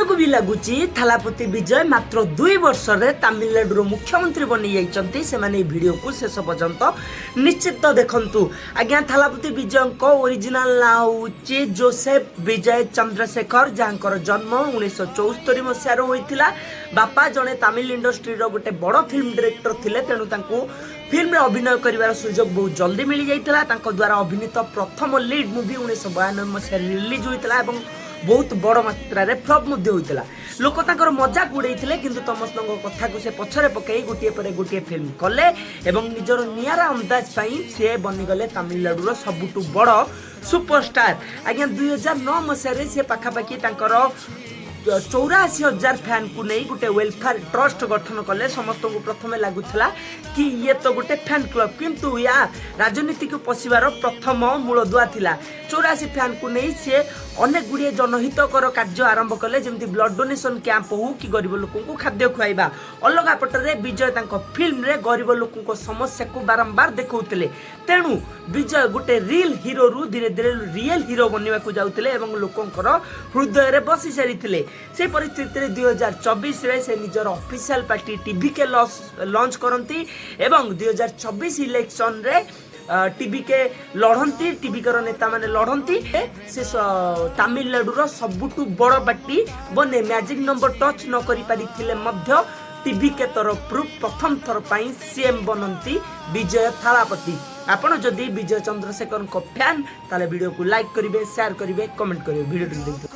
को भी लगुच थालापति विजय मात्र 2 वर्ष रे तमिलनाडु मुख्यमंत्री बनी जाइछन्ती से माने वीडियो को शेष पर्यंत निश्चित देखंतु। आज्ञा थालापति विजय को ओरिजिनल ना होची जोसेफ विजय चंद्रशेखर जहाँकर जन्म 1974 मसीहार होइथिला। बापा जने तमिल इंडस्ट्री रो गोटे बड़ फिल्म डायरेक्टर थिले, तेणु तांको फिल्म में अभिनय करिवार सुजोग बहुत जल्दी मिल जाइथिला। तांको द्वारा अभिनीत प्रथम लीड मूवी 1992 मसीहा रिलीज होइथिला एवं बहुत बड़ मात्रा रे फ्लॉप मध्ये होइतिला। लोक तांकर मजाक उड़ैथिले, किंतु समस्तଙ୍କ कथा को से पछरे पकई गोटिए पर गोटिए फिल्म कले एवं निजर नियारा अंदाज पई से बनि गले तमिलनाडु रो सबुटु बड़ सुपरस्टार। आज्ञा 2009 मसीहा रे से पाखापाखि तांकर 84,000 फैन को नहीं गोटे वेलफेयर ट्रस्ट गठन कले। समस्त को प्रथम लगुला कि ये तो गोटे फैन क्लब, किंतु या राजनीति को पशिबार प्रथम मूलदुआ थिला। 84 फैन को नहीं से अनेक गुड़िए जनहितकर कार्य आरंभ कले, जमती ब्लड डोनेशन कैंप हो कि गरीब लोकों को खाद्य खुआइबा। अलग पटरे विजय तांको फिल्म रे गरीब लोकों को समस्या को बारंबार देखौतले, तेणु विजय गोटे रियल हीरो रु धीरे धीरे रियल हीरो बनवा को जाउतले एवं लोकोंकर हृदय रे बसी सारिथिले। से परिस्थिति रे 2024 रे से निजर ऑफिशियल पार्टी टीवी के लॉन्च करंती एवं 2024 इलेक्शन रे टीवी के लड़ती, टीवी कर नेता माने लड़ती से तमिलनाडु रो सबुटु बड़ पार्टी बने मैजिक नंबर टच न करि पारिथिले मध्य टीवी के तरफ प्रथम थर पई सीएम बनंती विजय थालापति। आपण जदि विजय चंद्रशेखर को फैन ताले वीडियो को लाइक करिवे, शेयर करिवे, कमेंट करिवे। वीडियो देखिए।